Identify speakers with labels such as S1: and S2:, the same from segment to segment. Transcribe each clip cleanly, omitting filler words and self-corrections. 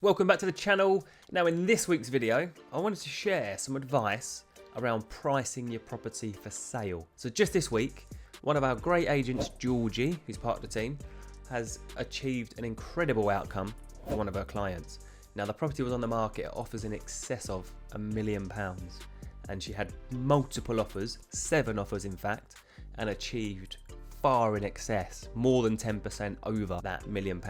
S1: Welcome back to the channel. Now in this week's video, I wanted to share some advice around pricing your property for sale. So just this week, one of our great agents, Georgie, who's part of the team, has achieved an incredible outcome for one of her clients. Now the property was on the market at offers in excess of £1 million, and she had multiple offers, 7 offers in fact, and achieved far in excess, more than 10% over that £1 million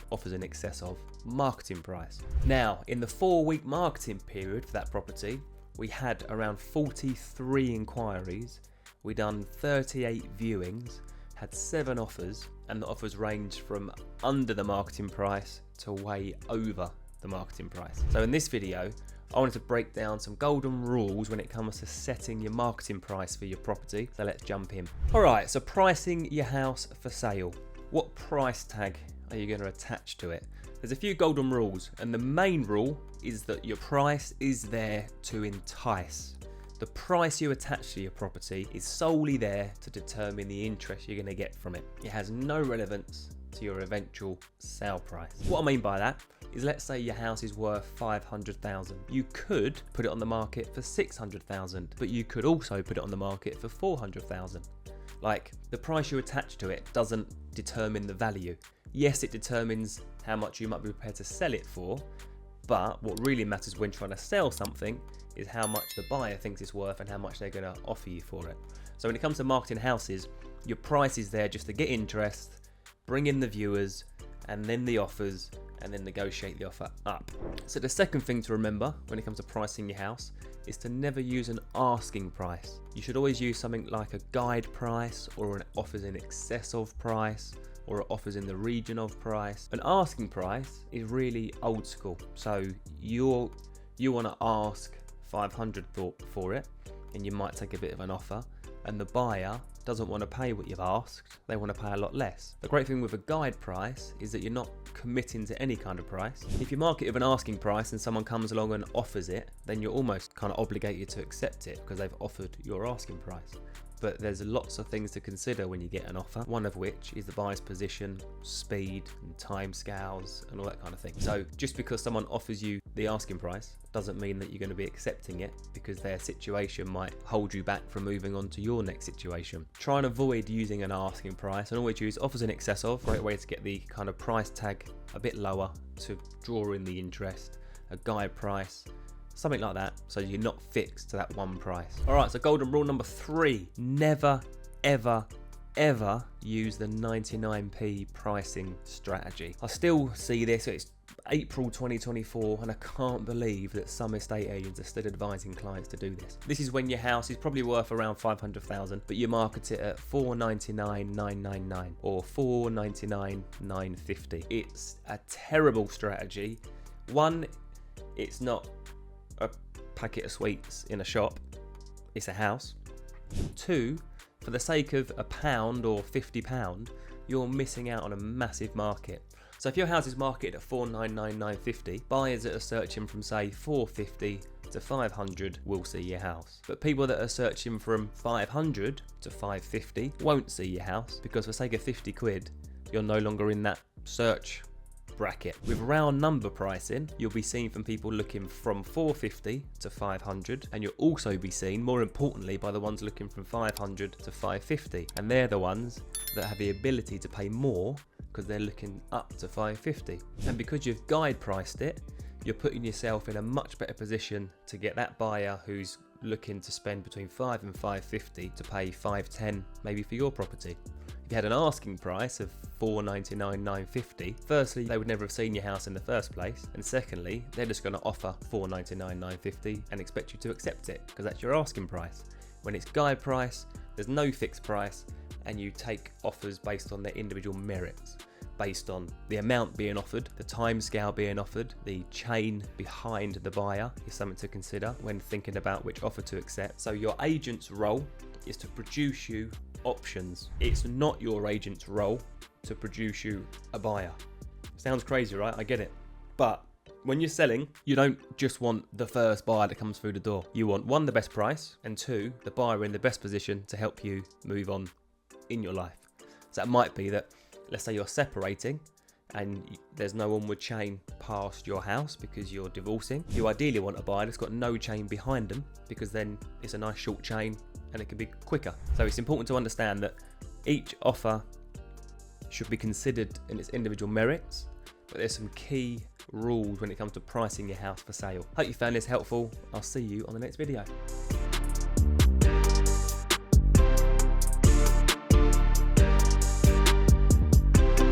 S1: offers in excess of marketing price. Now, in the 4-week marketing period for that property, we had around 43 inquiries, we done 38 viewings, had 7 offers, and the offers ranged from under the marketing price to way over the marketing price. So in this video, I wanted to break down some golden rules when it comes to setting your marketing price for your property. So let's jump in. All right, so pricing your house for sale. What price tag are you going to attach to it? There's a few golden rules, and the main rule is that your price is there to entice. The price you attach to your property is solely there to determine the interest you're going to get from it. It has no relevance to your eventual sale price. What I mean by that is, let's say your house is worth 500,000. You could put it on the market for 600,000, but you could also put it on the market for 400,000. Like, the price you attach to it doesn't determine the value. Yes, it determines how much you might be prepared to sell it for, but what really matters when trying to sell something is how much the buyer thinks it's worth and how much they're going to offer you for it. So when it comes to marketing houses, your price is there just to get interest, bring in the viewers, and then the offers, and then negotiate the offer up. So the second thing to remember when it comes to pricing your house is to never use an asking price. You should always use something like a guide price, or an offers in excess of price, or offers in the region of price. An asking price is really old school. So you want to ask 500 for it, and you might take a bit of an offer, and the buyer doesn't want to pay what you've asked, they want to pay a lot less. The great thing with a guide price is that you're not committing to any kind of price. If you market with an asking price and someone comes along and offers it, then you're almost kind of obligated to accept it because they've offered your asking price. But there's lots of things to consider when you get an offer, one of which is the buyer's position, speed, and timescales, and all that kind of thing. So just because someone offers you the asking price doesn't mean that you're going to be accepting it, because their situation might hold you back from moving on to your next situation. Try and avoid using an asking price, and always use offers in excess of. Great way to get the kind of price tag a bit lower to draw in the interest. A guide price, something like that, so you're not fixed to that one price. All right, so golden rule number 3, never, ever, ever use the 99p pricing strategy. I still see this, it's April 2024, and I can't believe that some estate agents are still advising clients to do this. This is when your house is probably worth around 500,000, but you market it at 499,999 or 499,950. It's a terrible strategy. One, it's not a packet of sweets in a shop, it's a house. 2, for the sake of £1 or £50, you're missing out on a massive market. So if your house is marketed at 499,950, buyers that are searching from say 450 to 500 will see your house. But people that are searching from 500 to 550 won't see your house, because for sake of 50 quid, you're no longer in that search bracket. With round number pricing, you'll be seen from people looking from 450 to 500, and you'll also be seen, more importantly, by the ones looking from 500 to 550, and they're the ones that have the ability to pay more because they're looking up to 550. And because you've guide priced it, you're putting yourself in a much better position to get that buyer who's looking to spend between 5 and 550 to pay 510 maybe for your property. If you had an asking price of 499,950, firstly, they would never have seen your house in the first place, and secondly, they're just going to offer 499,950 and expect you to accept it because that's your asking price. When it's guide price, there's no fixed price, and you take offers based on their individual merits, based on the amount being offered, the timescale being offered, the chain behind the buyer is something to consider when thinking about which offer to accept. So your agent's role is to produce you options. It's not your agent's role to produce you a buyer. Sounds crazy, right? I get it. But when you're selling, you don't just want the first buyer that comes through the door. You want 1, the best price, and 2, the buyer in the best position to help you move on in your life. So that might be that, let's say you're separating and there's no onward chain past your house because you're divorcing. You ideally want a buyer that's got no chain behind them, because then it's a nice short chain and it can be quicker. So it's important to understand that each offer should be considered in its individual merits, but there's some key rules when it comes to pricing your house for sale. Hope you found this helpful. I'll see you on the next video.